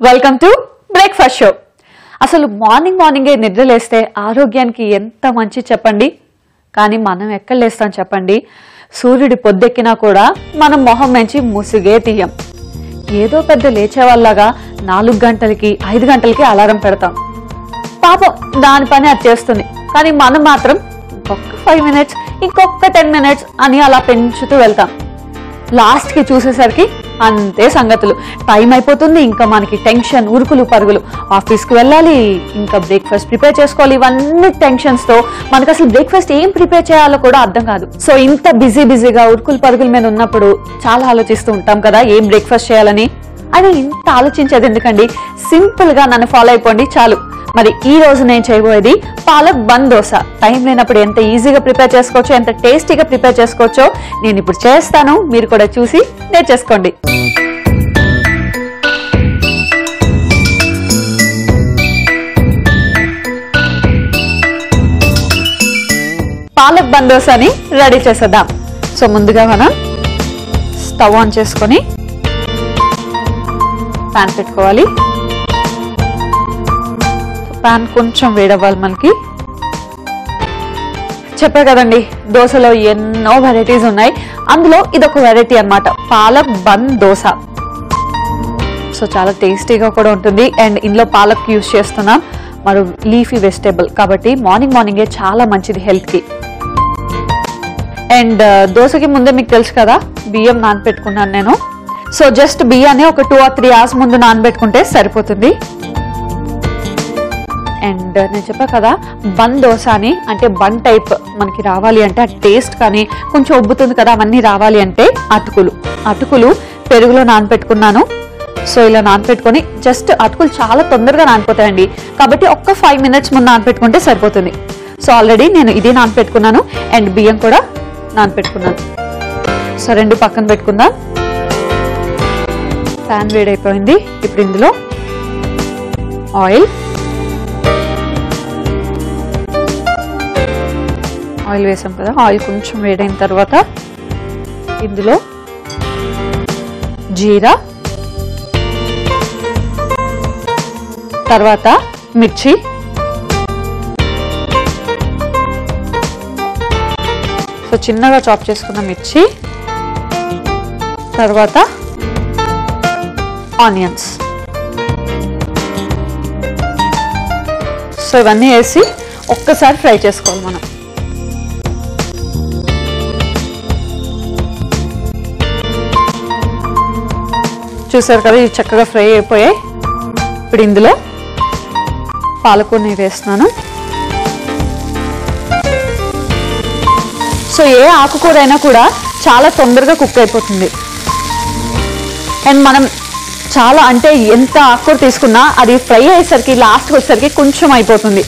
Welcome to breakfast show. అసలు మార్నింగే నిద్ర లేస్తే ఆరోగ్యానికి ఎంత మంచి చెప్పండి. కానీ మనం ఎక్కడ లేస్తాం చెప్పండి? సూర్యుడి పొద్దెక్కినా కూడా మనం మొహం నుంచి ముసుగే తీయం. ఏదో పెద్ద లేచేవాళ్ళగా 4 గంటలకి 5 గంటలకి అలారం పెడతాం. పాపం దాని పని అది చేస్తుంది. కానీ మనం మాత్రం ఇంకొక 5 మినిట్స్, ఇంకొక 10 మినిట్స్ అని అలా పెంచుతూ వెళ్తాం. లాస్ట్కి చూసేసరికి అంతే సంగతులు. టైం అయిపోతుంది, ఇంకా మనకి టెన్షన్, ఉరుకులు పరుగులు. ఆఫీస్కి వెళ్ళాలి, ఇంకా బ్రేక్ఫాస్ట్ ప్రిపేర్ చేసుకోవాలి. ఇవన్నీ టెన్షన్స్తో మనకు అసలు బ్రేక్ఫాస్ట్ ఏం ప్రిపేర్ చేయాలో కూడా అర్థం కాదు. సో ఇంత బిజీగా ఉరుకులు పరుగుల మీద ఉన్నప్పుడు చాలా ఆలోచిస్తూ ఉంటాం కదా, ఏం బ్రేక్ఫాస్ట్ చేయాలని. అది ఇంత ఆలోచించేది ఎందుకండి? సింపుల్ గా నన్ను ఫాలో అయిపోండి చాలు. మరి ఈ రోజు నేను చేయబోయేది పాలక్ బన్ దోశ. టైం లేనప్పుడు ఎంత ఈజీగా ప్రిపేర్ చేసుకోవచ్చో, ఎంత టేస్టీగా ప్రిపేర్ చేసుకోవచ్చో నేను ఇప్పుడు చేస్తాను. మీరు కూడా చూసి నేర్చేసుకోండి. పాలక్ బన్ దోశని రెడీ చేసేద్దాం. సో ముందుగా మనం స్టవ్ ఆన్ చేసుకొని ప్యాన్ పెట్టుకోవాలి. ప్యాన్ కొంచెం వేడవ్వాలి. మనకి చెప్పా కదండి, దోశలో ఎన్నో వెరైటీస్ ఉన్నాయి. అందులో ఇదొక వెరైటీ అన్నమాట, పాలక్ బన్ దోశ. సో చాలా టేస్టీగా కూడా ఉంటుంది. అండ్ ఇందులో పాలక్ యూజ్ చేస్తున్నాం, మరో లీఫీ వెజిటేబుల్ కాబట్టి మార్నింగే చాలా మంచిది హెల్త్ కి. అండ్ దోశకి ముందే మీకు తెలుసు కదా, బియ్యం నానబెట్టుకున్నాను నేను. సో జస్ట్ బియ్యాన్ని ఒక 2 or 3 hours ముందు నానబెట్టుకుంటే సరిపోతుంది. అండ్ నేను చెప్పా కదా, బన్ దోశ అని, అంటే బన్ టైప్ మనకి రావాలి అంటే ఆ టేస్ట్ కానీ కొంచెం ఉబ్బుతుంది కదా, అవన్నీ రావాలి అంటే అటుకులు పెరుగులో నానబెట్టుకున్నాను. సో ఇలా నానబెట్టుకొని జస్ట్ అటుకులు చాలా తొందరగా నానిపోతాయండి కాబట్టి ఒక్క 5 minutes ముందు నానబెట్టుకుంటే సరిపోతుంది. సో ఆల్రెడీ నేను ఇది నానబెట్టుకున్నాను అండ్ బియ్యం కూడా నానబెట్టుకున్నాను. సో రెండు పక్కన పెట్టుకుందాం. ప్యాన్ వేడైపోయింది. ఇప్పుడు ఇందులో ఆయిల్ వేసాం కదా, ఆయిల్ కొంచెం వేడైన తర్వాత ఇందులో జీరా, తర్వాత మిర్చి, సో చిన్నగా చాప్ చేసుకున్న మిర్చి, తర్వాత ఆనియన్స్. సో ఇవన్నీ వేసి ఒక్కసారి ఫ్రై చేసుకోవాలి మనం. చూసారు కదా, ఇవి చక్కగా ఫ్రై అయిపోయాయి. ఇప్పుడు ఇందులో పాలకూరని వేస్తున్నాను. సో ఏ ఆకుకూర అయినా కూడా చాలా తొందరగా కుక్ అయిపోతుంది. అండ్ మనం చాలా అంటే ఎంత ఆకుకూర తీసుకున్నా అది ఫ్రై అయ్యేసరికి లాస్ట్కి వచ్చేసరికి కొంచెం అయిపోతుంది.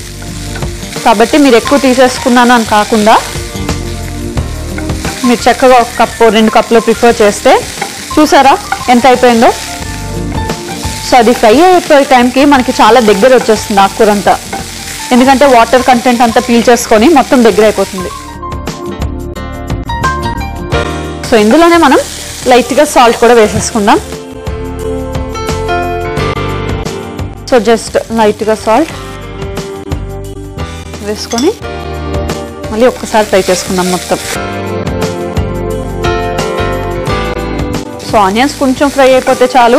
కాబట్టి మీరు ఎక్కువ తీసేసుకున్నాను అని కాకుండా మీరు చక్కగా 1 cup 2 cups ప్రిఫర్ చేస్తే చూసారా ఎంత అయిపోయిందో. సో అది ఫ్రై అయిపోయే టైంకి మనకి చాలా దగ్గర వచ్చేస్తుంది ఆకుకూర అంతా, ఎందుకంటే వాటర్ కంటెంట్ అంతా పీల్ చేసుకొని మొత్తం దగ్గర అయిపోతుంది. సో ఇందులోనే మనం లైట్గా సాల్ట్ కూడా వేసేసుకుందాం. సో జస్ట్ లైట్గా సాల్ట్ వేసుకొని మళ్ళీ ఒక్కసారి ఫ్రై చేసుకుందాం మొత్తం. సో ఆనియన్స్ కొంచెం ఫ్రై అయిపోతే చాలు.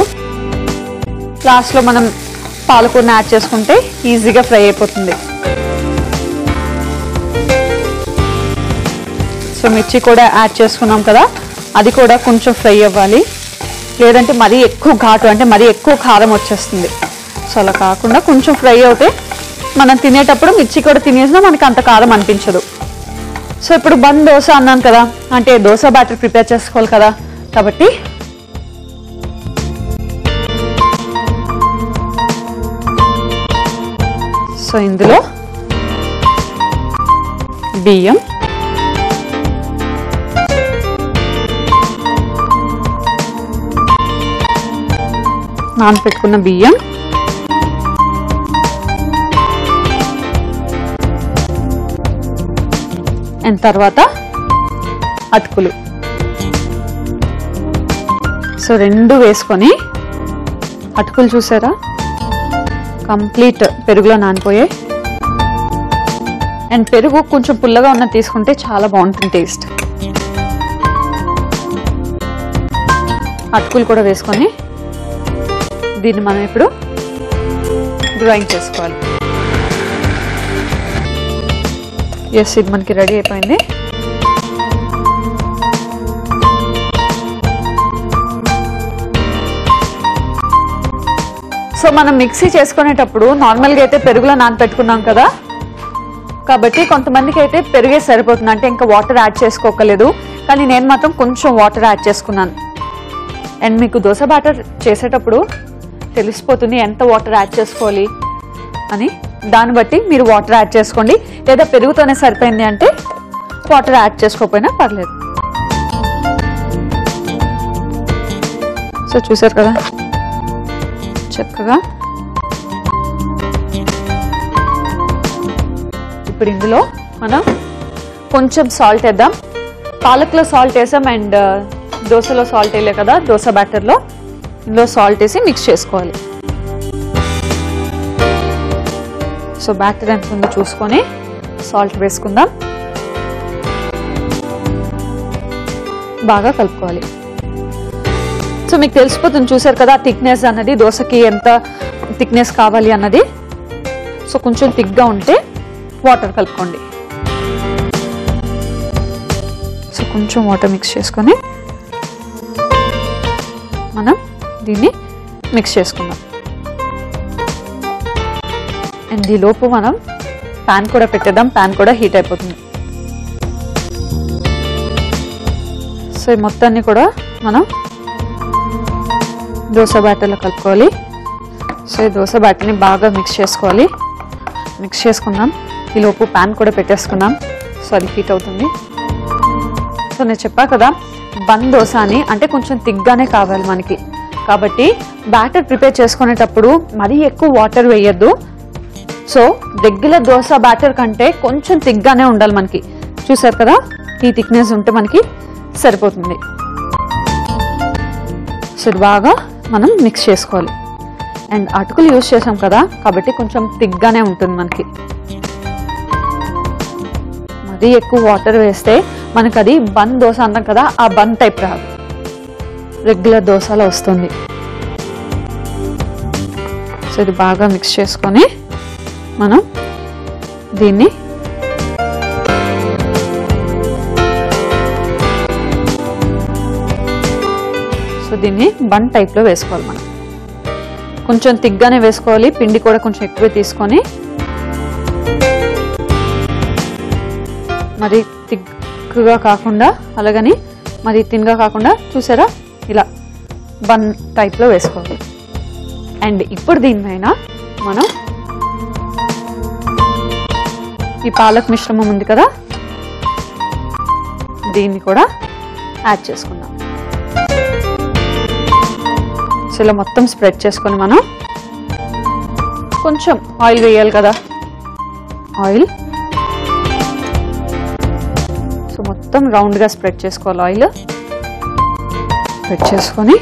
లాస్ట్లో మనం పాలకూరని యాడ్ చేసుకుంటే ఈజీగా ఫ్రై అయిపోతుంది. సో మిర్చి కూడా యాడ్ చేసుకున్నాం కదా, అది కూడా కొంచెం ఫ్రై అవ్వాలి. లేదంటే మరీ ఎక్కువ ఘాటు, అంటే మరీ ఎక్కువ కారం వచ్చేస్తుంది. సో అలా కాకుండా కొంచెం ఫ్రై అవుతే మనం తినేటప్పుడు మిర్చి కూడా తినేసినా మనకి అంత కారం అనిపించదు. సో ఇప్పుడు బన్ దోశ అన్నాను కదా, అంటే దోశ బ్యాటర్ ప్రిపేర్ చేసుకోవాలి కదా, కాబట్టి సో ఇందులో బియ్యం, నానబెట్టుకున్న బియ్యం, అండ్ తర్వాత అటుకులు. సో రెండు వేసుకొని అటుకులు చూసారా కంప్లీట్ పెరుగులో నానిపోయాయి. అండ్ పెరుగు కొంచెం పుల్లగా ఉన్నది తీసుకుంటే చాలా బాగుంటుంది టేస్ట్. అటుకులు కూడా వేసుకొని దీన్ని మనం ఇప్పుడు గ్రైండ్ చేసుకోవాలి. ఎస్, ఇది మనకి రెడీ అయిపోయింది. సో మనం మిక్సీ చేసుకునేటప్పుడు నార్మల్గా అయితే పెరుగులో నానపెట్టుకున్నాం కదా, కాబట్టి కొంతమందికి అయితే పెరుగే సరిపోతుంది, అంటే ఇంకా వాటర్ యాడ్ చేసుకోకలేదు. కానీ నేను మాత్రం కొంచెం వాటర్ యాడ్ చేసుకున్నాను. అండ్ మీకు దోశ బ్యాటర్ చేసేటప్పుడు తెలిసిపోతుంది ఎంత వాటర్ యాడ్ చేసుకోవాలి అని. దాన్ని బట్టి మీరు వాటర్ యాడ్ చేసుకోండి, లేదా పెరుగుతోనే సరిపోయింది అంటే వాటర్ యాడ్ చేసుకోకపోయినా పర్లేదు. సో చూసారు కదా చక్కగా. ఇప్పుడు ఇందులో మనం కొంచెం సాల్ట్ వేద్దాం. పాలక్లో సాల్ట్ వేసాం అండ్ దోశలో సాల్ట్ వేయలే కదా, దోశ బ్యాటర్లో ఇందులో సాల్ట్ వేసి మిక్స్ చేసుకోవాలి. సో బ్యాటర్ ఎంత ఉందో చూసుకొని సాల్ట్ వేసుకుందాం, బాగా కలుపుకోవాలి. సో మీకు తెలిసిపోతుంది చూసారు కదా థిక్నెస్ అన్నది, దోశకి ఎంత థిక్నెస్ కావాలి అన్నది. సో కొంచెం థిక్గా ఉంటే వాటర్ కలుపుకోండి. సో కొంచెం వాటర్ మిక్స్ చేసుకొని మనం దీన్ని మిక్స్ చేసుకుందాం. అండ్ ఈ లోపు మనం ప్యాన్ కూడా పెట్టేద్దాం, ప్యాన్ కూడా హీట్ అయిపోతుంది. సో ఈ మొత్తాన్ని కూడా మనం దోశ బ్యాటర్లో కలుపుకోవాలి. సో ఈ దోశ బ్యాటర్ని బాగా మిక్స్ చేసుకోవాలి. మిక్స్ చేసుకుందాం. ఈ లోపు ప్యాన్ కూడా పెట్టేసుకుందాం. సో అది హీట్ అవుతుంది. సో నేను చెప్పా కదా బన్ దోశ అని, అంటే కొంచెం థిక్గానే కావాలి మనకి. కాబట్టి బ్యాటర్ ప్రిపేర్ చేసుకునేటప్పుడు మరీ ఎక్కువ వాటర్ వేయద్దు. సో రెగ్యులర్ దోశ బ్యాటర్ కంటే కొంచెం థిక్గానే ఉండాలి మనకి. చూసారు కదా ఈ థిక్నెస్ ఉంటే మనకి సరిపోతుంది. సో ఇది బాగా మనం మిక్స్ చేసుకోవాలి. అండ్ అటుకులు యూజ్ చేసాం కదా, కాబట్టి కొంచెం థిక్గానే ఉంటుంది మనకి. మరీ ఎక్కువ వాటర్ వేస్తే మనకు అది బన్ దోశ అంటాం కదా, ఆ బన్ టైప్ రాదు, రెగ్యులర్ దోశలో వస్తుంది. సో ఇది బాగా మిక్స్ చేసుకొని మనం దీన్ని దీన్ని బన్ టైప్లో వేసుకోవాలి. మనం కొంచెం థిక్గానే వేసుకోవాలి. పిండి కూడా కొంచెం ఎక్కువ తీసుకొని, మరి థిక్గా కాకుండా అలాగని మరి థిన్గా కాకుండా చూసారా ఇలా బన్ టైప్లో వేసుకోవాలి. అండ్ ఇప్పుడు దీనిపైన మనం ఈ పాలక్ మిశ్రమం ఉంది కదా, దీన్ని కూడా యాడ్ చేసుకుందాం. సో ఇలా మొత్తం స్ప్రెడ్ చేసుకొని మనం కొంచెం ఆయిల్ వేయాలి కదా, ఆయిల్. సో మొత్తం రౌండ్గా స్ప్రెడ్ చేసుకోవాలి. ఆయిల్ స్ప్రెడ్ చేసుకొని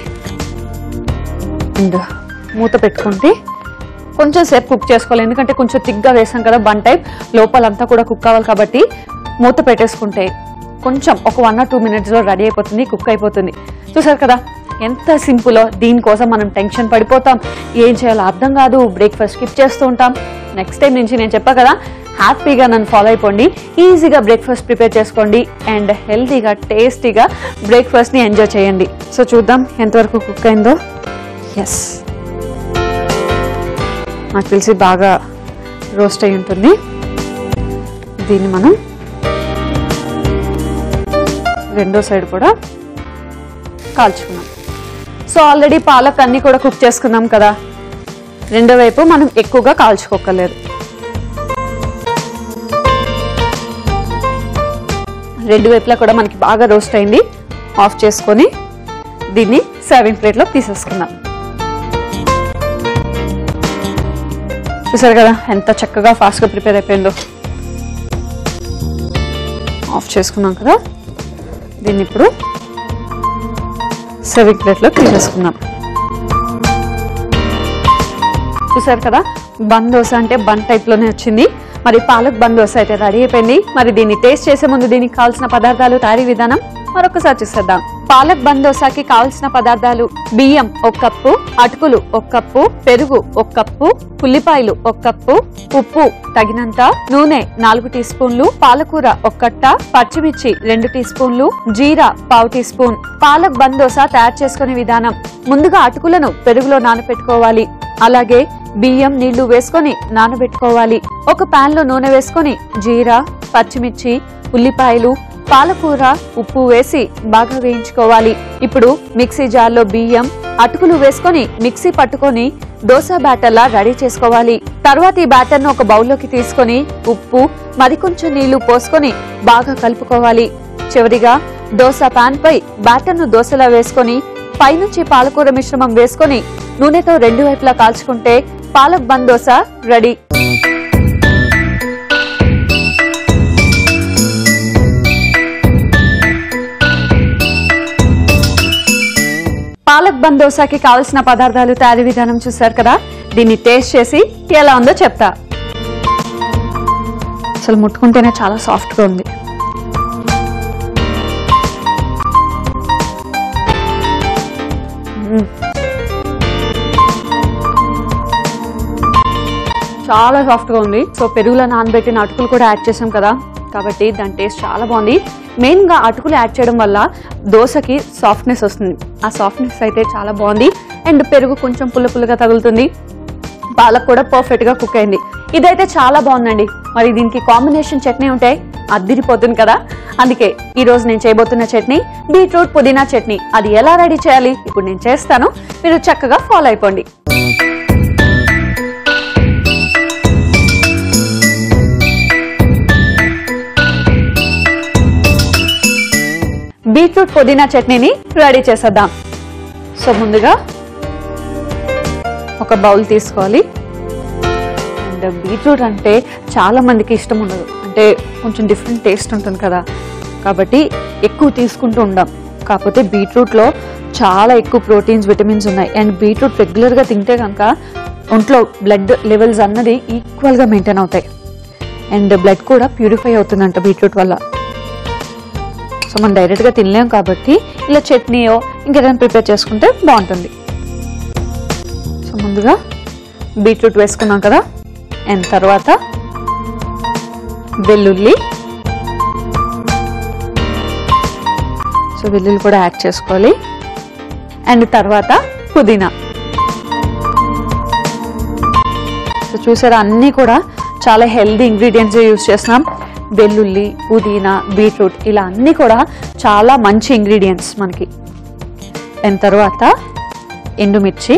అండ్ మూత పెట్టుకుంటే కొంచెం సేపు కుక్ చేసుకోవాలి. ఎందుకంటే కొంచెం థిక్గా వేసాం కదా బన్ టైప్, లోపలంతా కూడా కుక్ కావాలి. కాబట్టి మూత పెట్టేసుకుంటే కొంచెం ఒక 1 or 2 minutesలో రెడీ అయిపోతుంది, కుక్ అయిపోతుంది. చూసారు కదా ఎంత సింపుల్. దీనికోసం మనం టెన్షన్ పడిపోతాం, ఏం చేయాలో అర్థం కాదు, బ్రేక్ఫాస్ట్ స్కిప్ చేస్తూ ఉంటాం. నెక్స్ట్ టైం నుంచి నేను చెప్పా కదా, హ్యాపీగా నన్ను ఫాలో అయిపోండి, ఈజీగా బ్రేక్ఫాస్ట్ ప్రిపేర్ చేసుకోండి అండ్ హెల్తీగా టేస్టీగా బ్రేక్ఫాస్ట్ని ఎంజాయ్ చేయండి. సో చూద్దాం ఎంతవరకు కుక్ అయిందో. ఎస్, నాకు తెలిసి బాగా రోస్ట్ అయి ఉంటుంది. దీన్ని మనం రెండో సైడ్ కూడా కాల్చుకున్నాం. సో ఆల్రెడీ పాలక్ అన్ని కూడా కుక్ చేసుకున్నాం కదా, రెండో వైపు మనం ఎక్కువగా కాల్చుకోకలేదు. రెండు వైపులా కూడా మనకి బాగా రోస్ట్ అయింది. ఆఫ్ చేసుకొని దీన్ని సర్వింగ్ ప్లేట్లో తీసేసుకుందాం. చూసారు కదా ఎంత చక్కగా ఫాస్ట్గా ప్రిపేర్ అయిపోయిందో. ఆఫ్ చేసుకున్నాం కదా, దీన్ని ఇప్పుడు సర్వింగ్ ప్లేట్లో తీసేసుకుందాం. చూసారు కదా, బన్ దోశ అంటే బన్ టైప్ లోనే వచ్చింది. మరి పాలక్ బన్ దోశ అయితే రెడీ అయిపోయింది. మరి దీన్ని టేస్ట్ చేసే ముందు దీనికి కావాల్సిన పదార్థాలు, తయారీ విధానం మరొకసారి చూసేద్దాం. పాలక్ బన్ దోశకి కావాల్సిన పదార్థాలు: బియ్యం 1 కప్పు, అటుకులు 1 కప్పు, పెరుగు 1 కప్పు, ఉల్లిపాయలు 1 కప్పు, ఉప్పు తగినంత, నూనె 4 టీ స్పూన్లు, పాలకూర 1 కట్ట, పచ్చిమిర్చి 2 టీ స్పూన్లు, జీరా 1/2 tea spoon. Palak bun dosa తయారు చేసుకునే విధానం: ముందుగా అటుకులను పెరుగులో నానబెట్టుకోవాలి. అలాగే బియ్యం నీళ్లు వేసుకొని నానబెట్టుకోవాలి. ఒక పాన్ లో నూనె వేసుకొని జీరా, పచ్చిమిర్చి, ఉల్లిపాయలు, పాలకూర, ఉప్పు వేసి బాగా వేయించుకోవాలి. ఇప్పుడు మిక్సీ జార్లో బియ్యం, అటుకులు వేసుకొని మిక్సీ పట్టుకొని దోశ బ్యాటర్ లా రెడీ చేసుకోవాలి. తర్వాత ఈ బ్యాటర్ ను ఒక బౌల్లోకి తీసుకొని ఉప్పు, మరికొంచెం నీళ్లు పోసుకొని బాగా కలుపుకోవాలి. చివరిగా దోశ పాన్ పై బ్యాటర్ ను దోశలా వేసుకొని పైనుంచి పాలకూర మిశ్రమం వేసుకొని నూనెతో 2 వైపులా కాల్చుకుంటే palak bun dosa ready. Palak bun దోశకి కావలసిన పదార్థాలు, తయారీ విధానం చూసారు కదా. దీన్ని టేస్ట్ చేసి ఎలా ఉందో చెప్తా. అసలు ముట్టుకుంటేనే చాలా సాఫ్ట్ గా ఉంది. చాలా సాఫ్ట్ గా ఉంది. సో పెరుగులో నానబెట్టిన అటుకులు కూడా యాడ్ చేసాం కదా, కాబట్టి దాని టేస్ట్ చాలా బాగుంది. మెయిన్ గా అటుకులు యాడ్ చేయడం వల్ల దోశకి సాఫ్ట్నెస్ వస్తుంది. ఆ సాఫ్ట్నెస్ అయితే చాలా బాగుంది. అండ్ పెరుగు కొంచెం పుల్లగా తగులుతుంది. పాలక్ కూడా పర్ఫెక్ట్ గా కుక్ అయింది. ఇదైతే చాలా బాగుందండి. మరి దీనికి కాంబినేషన్ చట్నీ ఉంటే అద్దిరిపోతుంది కదా. అందుకే ఈ రోజు నేను చేయబోతున్న చట్నీ బీట్రూట్ పుదీనా చట్నీ. అది ఎలా రెడీ చేయాలి ఇప్పుడు నేను చేస్తాను, మీరు చక్కగా ఫాలో అయిపోండి. బీట్రూట్ పుదీనా చట్నీని రెడీ చేసేద్దాం. సో ముందుగా ఒక బౌల్ తీసుకోవాలి. అండ్ బీట్రూట్ అంటే చాలా మందికి ఇష్టం ఉండదు, అంటే కొంచెం డిఫరెంట్ టేస్ట్ ఉంటుంది కదా, కాబట్టి ఎక్కువ తీసుకుంటూ ఉండాం. కాకపోతే బీట్రూట్లో చాలా ఎక్కువ ప్రోటీన్స్, విటమిన్స్ ఉన్నాయి. అండ్ బీట్రూట్ రెగ్యులర్గా తింటే కనుక ఒంట్లో బ్లడ్ లెవెల్స్ అన్నది ఈక్వల్గా మెయింటైన్ అవుతాయి. అండ్ బ్లడ్ కూడా ప్యూరిఫై అవుతుందంట బీట్రూట్ వల్ల. సో మనం డైరెక్ట్గా తినలేం కాబట్టి ఇలా చట్నీయో ఇంకేదైనా ప్రిపేర్ చేసుకుంటే బాగుంటుంది. సో ముందుగా బీట్రూట్ వేసుకున్నాం కదా. అండ్ తర్వాత వెల్లుల్లి, సో వెల్లుల్లి కూడా యాడ్ చేసుకోవాలి. అండ్ తర్వాత పుదీనా. సో చూసారా, అన్నీ కూడా చాలా హెల్దీ ఇంగ్రీడియంట్స్ యూజ్ చేస్తున్నాం. వెల్లుల్లి, పుదీనా, బీట్రూట్ ఇలా అన్నీ కూడా చాలా మంచి ఇంగ్రీడియంట్స్ మనకి. అండ్ తర్వాత ఎండుమిర్చి.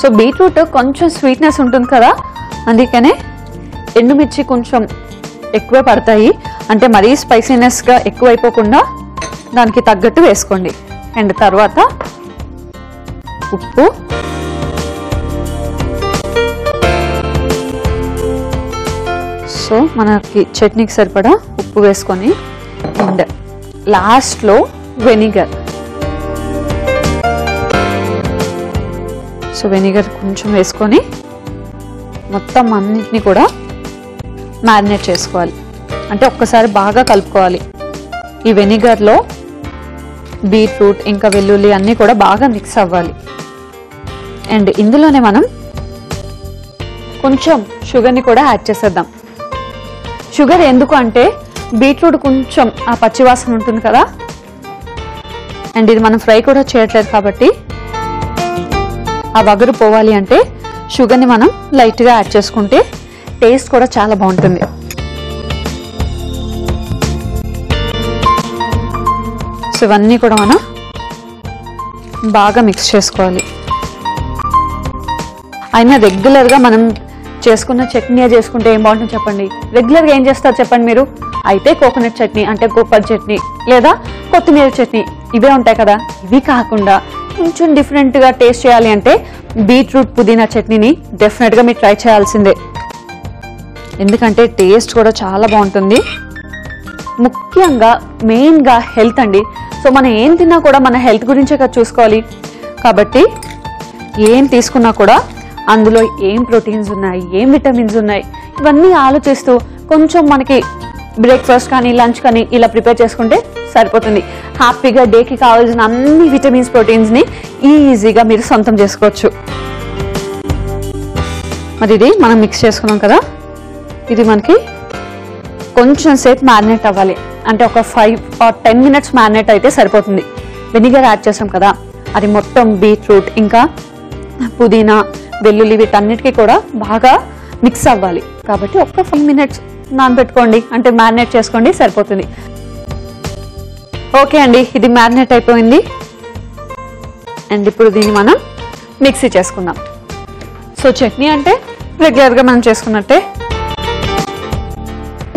సో బీట్రూట్ కొంచెం స్వీట్నెస్ ఉంటుంది కదా, అందుకనే ఎండుమిర్చి కొంచెం ఎక్కువ పడతాయి. అంటే మరీ స్పైసీనెస్గా ఎక్కువ అయిపోకుండా దానికి తగ్గట్టు వేసుకోండి. అండ్ తర్వాత ఉప్పు, సో మనకి చట్నీకి సరిపడా ఉప్పు వేసుకొని, అండ్ లాస్ట్లో వెనిగర్. సో వెనిగర్ కొంచెం వేసుకొని మొత్తం అన్నిటిని కూడా మ్యారినేట్ చేసుకోవాలి. అంటే ఒక్కసారి బాగా కలుపుకోవాలి. ఈ వెనిగర్లో బీట్రూట్ ఇంకా వెల్లుల్లి అన్నీ కూడా బాగా మిక్స్ అవ్వాలి. అండ్ ఇందులోనే మనం కొంచెం షుగర్ని కూడా యాడ్ చేసేద్దాం. షుగర్ ఎందుకు అంటే బీట్రూట్ కొంచెం ఆ పచ్చివాసన ఉంటుంది కదా, అండ్ ఇది మనం ఫ్రై కూడా చేయట్లేదు కాబట్టి ఆ వగరు పోవాలి అంటే షుగర్ని మనం లైట్గా యాడ్ చేసుకుంటే టేస్ట్ కూడా చాలా బాగుంటుంది. సో ఇవన్నీ కూడా మనం బాగా మిక్స్ చేసుకోవాలి. అయినా రెగ్యులర్గా మనం చేసుకున్న చట్నీ చేసుకుంటే ఏం బాగుంటుంది చెప్పండి. రెగ్యులర్గా ఏం చేస్తారు చెప్పండి మీరు? అయితే కోకోనట్ చట్నీ అంటే కొబ్బరి చట్నీ లేదా కొత్తిమీర చట్నీ ఇవే ఉంటాయి కదా. ఇవి కాకుండా కొంచెం డిఫరెంట్గా టేస్ట్ చేయాలి అంటే బీట్రూట్ పుదీనా చట్నీని డెఫినెట్గా మీరు ట్రై చేయాల్సిందే. ఎందుకంటే టేస్ట్ కూడా చాలా బాగుంటుంది. ముఖ్యంగా మెయిన్గా హెల్త్ అండి. సో మనం ఏం తిన్నా కూడా మన హెల్త్ గురించే కదా చూసుకోవాలి. కాబట్టి ఏం తీసుకున్నా కూడా అందులో ఏం ప్రోటీన్స్ ఉన్నాయి, ఏం విటమిన్స్ ఉన్నాయి, ఇవన్నీ ఆలోచిస్తూ కొంచెం మనకి బ్రేక్ఫాస్ట్ కానీ లంచ్ కానీ ఇలా ప్రిపేర్ చేసుకుంటే సరిపోతుంది. హ్యాపీగా డేకి కావాల్సిన అన్ని విటమిన్స్ ప్రోటీన్స్ని ఈజీగా మీరు సొంతం చేసుకోవచ్చు. మరి ఇది మనం మిక్స్ చేసుకున్నాం కదా, ఇది మనకి కొంచెం సేపు మ్యారినేట్ అవ్వాలి. అంటే ఒక 5 or 10 minutes మ్యారినేట్ అయితే సరిపోతుంది. వెనిగర్ యాడ్ చేసాం కదా, అది మొత్తం బీట్రూట్ ఇంకా పుదీనా వెల్లుల్లి వీటన్నిటికీ కూడా బాగా మిక్స్ అవ్వాలి. కాబట్టి ఒక్క 5 minutes నానబెట్టుకోండి, అంటే మ్యారినేట్ చేసుకోండి, సరిపోతుంది. ఓకే అండి, ఇది మ్యారినేట్ అయిపోయింది. అండ్ ఇప్పుడు దీన్ని మనం మిక్సీ చేసుకుందాం. సో చట్నీ అంటే రెగ్యులర్గా మనం చేసుకున్నట్టే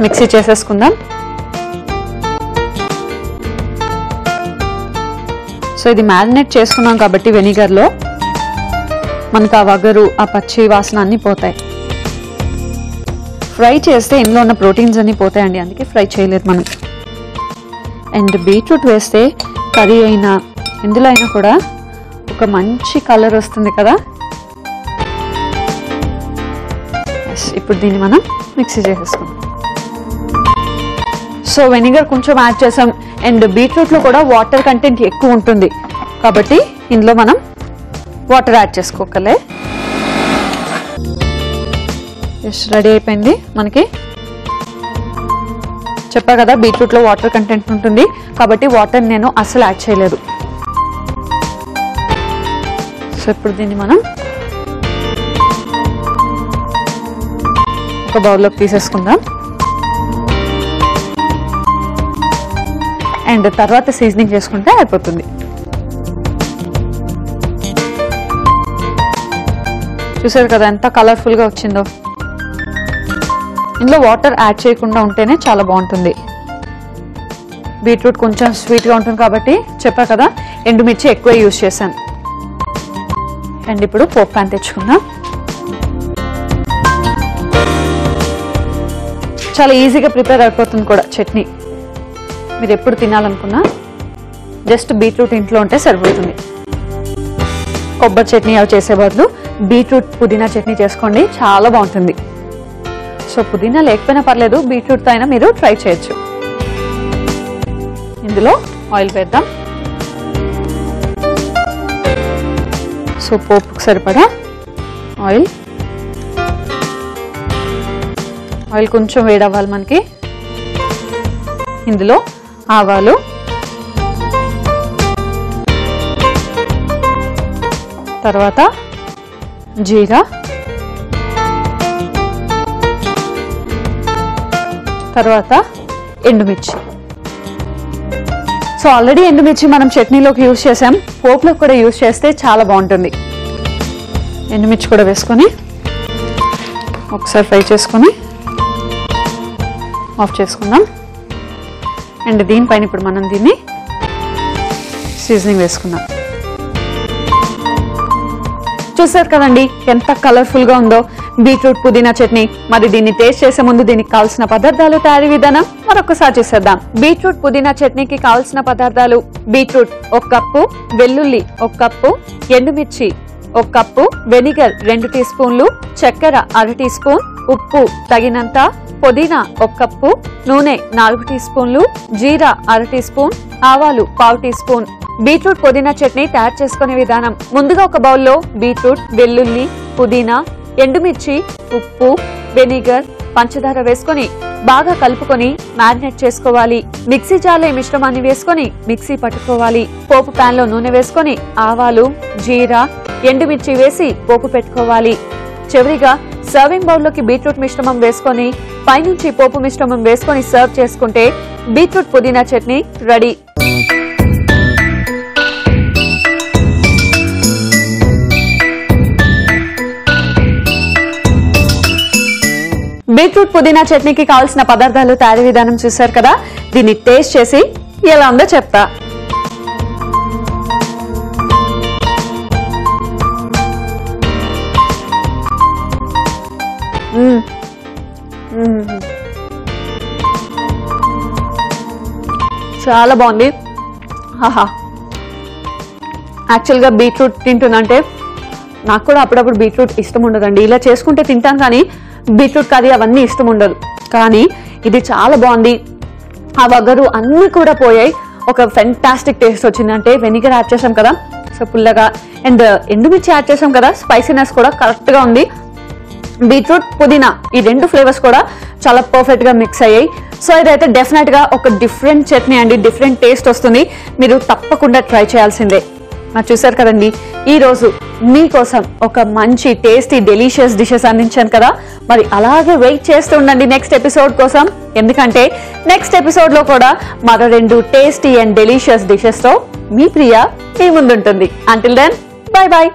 మిక్సీ చేసేసుకుందాం. సో ఇది మ్యారినేట్ చేసుకున్నాం కాబట్టి వెనిగర్లో మనకు ఆ వగరు, ఆ పచ్చి వాసన అన్నీ పోతాయి. ఫ్రై చేస్తే ఇందులో ఉన్న ప్రోటీన్స్ అన్నీ పోతాయండి, అందుకే ఫ్రై చేయలేదు మనం. అండ్ బీట్రూట్ వేస్తే కర్రీ అయినా ఎందులో అయినా కూడా ఒక మంచి కలర్ వస్తుంది కదా. ఇప్పుడు దీన్ని మనం మిక్సీ చేసేసుకుందాం. సో వెనిగర్ కొంచెం యాడ్ చేసాం. అండ్ బీట్రూట్లో కూడా వాటర్ కంటెంట్ ఎక్కువ ఉంటుంది కాబట్టి ఇందులో మనం వాటర్ యాడ్ చేసుకోకలే. రెడీ అయిపోయింది. మనకి చెప్పా కదా బీట్రూట్లో వాటర్ కంటెంట్ ఉంటుంది కాబట్టి వాటర్ నేను అసలు యాడ్ చేయలేదు. సో ఇప్పుడు దీన్ని మనం ఒక బౌల్లోకి తీసేసుకుందాం. అండ్ తర్వాత సీజనింగ్ చేసుకుంటే అయిపోతుంది. చూసారు కదా ఎంత కలర్ఫుల్గా వచ్చిందో. ఇందులో వాటర్ యాడ్ చేయకుండా ఉంటేనే చాలా బాగుంటుంది. బీట్రూట్ కొంచెం స్వీట్గా ఉంటుంది కాబట్టి చెప్పా కదా ఎండుమిర్చి ఎక్కువ యూజ్ చేశాను. అండ్ ఇప్పుడు పోప్ ప్యాన్ తెచ్చుకుందాం. చాలా ఈజీగా ప్రిపేర్ అయిపోతుంది కూడా చట్నీ. మీరు ఎప్పుడు తినాలనుకున్నా జస్ట్ బీట్రూట్ ఇంట్లో ఉంటే సరిపోతుంది. కొబ్బరి చట్నీ అవి చేసే బదులు బీట్రూట్ పుదీనా చట్నీ చేసుకోండి, చాలా బాగుంటుంది. సో పుదీనా లేకపోయినా పర్లేదు, బీట్రూట్తో అయినా మీరు ట్రై చేయొచ్చు. ఇందులో ఆయిల్ వేద్దాం. సో పోపుకు సరిపడా ఆయిల్. ఆయిల్ కొంచెం వేడవ్వాలి మనకి. ఇందులో ఆవాలు, తర్వాత జీరా, తర్వాత ఎండుమిర్చి. సో ఆల్రెడీ ఎండుమిర్చి మనం చట్నీలోకి యూజ్ చేసాం, పోపులోకి కూడా యూజ్ చేస్తే చాలా బాగుంటుంది. ఎండుమిర్చి కూడా వేసుకొని ఒకసారి ఫ్రై చేసుకొని ఆఫ్ చేసుకుందాం. అండ్ దీనిపైన ఇప్పుడు మనం దీన్ని సీజనింగ్ వేసుకుందాం. చూసారు కదండి ఎంత కలర్ఫుల్గా ఉందో బీట్రూట్ పుదీనా చట్నీ. మరి దీన్ని టేస్ట్ చేసే ముందు దీనికి కావాల్సిన పదార్థాలు, తయారీ విధానం మరొకసారి చూసేద్దాం. బీట్రూట్ పుదీనా చట్నీకి కావాల్సిన పదార్థాలు: బీట్రూట్ 1 కప్పు, వెల్లుల్లి 1 కప్పు, ఎండుమిర్చి 1 కప్పు, వెనిగర్ 2 టీ స్పూన్లు, చక్కెర 1/2 టీ స్పూన్, ఉప్పు తగినంత, పుదీనా 1 కప్పు, నూనె 4 టీ స్పూన్లు, జీరా 1/2 టీ స్పూన్, ఆవాలు 1/2 టీ స్పూన్. బీట్రూట్ పుదీనా చట్నీ తయారు చేసుకునే విధానం: ముందుగా ఒక బౌల్లో బీట్రూట్, వెల్లుల్లి, పుదీనా, ఎండుమిర్చి, ఉప్పు, వెనిగర్, పంచదార వేసుకొని బాగా కలుపుకొని మ్యారినేట్ చేసుకోవాలి. మిక్సీ జార్లో ఈ మిశ్రమాన్ని వేసుకొని మిక్సీ పట్టుకోవాలి. పోపు ప్యాన్ లో నూనె వేసుకొని ఆవాలు, జీరా, ఎండుమిర్చి వేసి పోపు పెట్టుకోవాలి. చివరిగా సర్వింగ్ బౌల్లోకి బీట్రూట్ మిశ్రమం వేసుకొని పైనుంచి పోపు మిశ్రమం వేసుకొని సర్వ్ చేసుకుంటే బీట్రూట్ పుదీనా చట్నీ రెడీ. బీట్రూట్ పుదీనా చట్నీకి కావాల్సిన పదార్థాలు, తయారీ విధానం చూసారు కదా. దీన్ని టేస్ట్ చేసి ఎలా ఉందో చెప్తా. చాలా బాగుంది. ఆహా, యాక్చువల్గా బీట్రూట్ తింటుందంటే నాకు కూడా అప్పుడప్పుడు బీట్రూట్ ఇష్టం ఉండదండి. ఇలా చేసుకుంటే తింటాను కానీ బీట్రూట్ కర్రీ అవన్నీ ఇష్టం ఉండదు. కానీ ఇది చాలా బాగుంది. ఆ వగరు అన్నీ కూడా పోయాయి. ఒక ఫెంటాస్టిక్ టేస్ట్ వచ్చింది. అంటే వెనిగర్ యాడ్ చేసాం కదా, సో పుల్లగా, అండ్ ఎండుమిర్చి యాడ్ చేసాం కదా, స్పైసీనెస్ కూడా కరెక్ట్గా ఉంది. బీట్రూట్, పుదీనా ఈ 2 ఫ్లేవర్స్ కూడా చాలా పర్ఫెక్ట్గా మిక్స్ అయ్యాయి. సో ఇదైతే డెఫినెట్గా ఒక డిఫరెంట్ చట్నీ అండి, డిఫరెంట్ టేస్ట్ వస్తుంది. మీరు తప్పకుండా ట్రై చేయాల్సిందే. మరి చూసారు కదండి, ఈరోజు మీకోసం ఒక మంచి టేస్టీ డెలిషియస్ డిషెస్ అందించాను కదా. మరి అలాగే వెయిట్ చేస్తూ ఉండండి నెక్స్ట్ ఎపిసోడ్ కోసం. ఎందుకంటే నెక్స్ట్ ఎపిసోడ్లో కూడా మరో 2 టేస్టీ అండ్ డెలిషియస్ డిషెస్తో మీ ప్రియ మీ ముందుంటుంది. Until then, bye bye.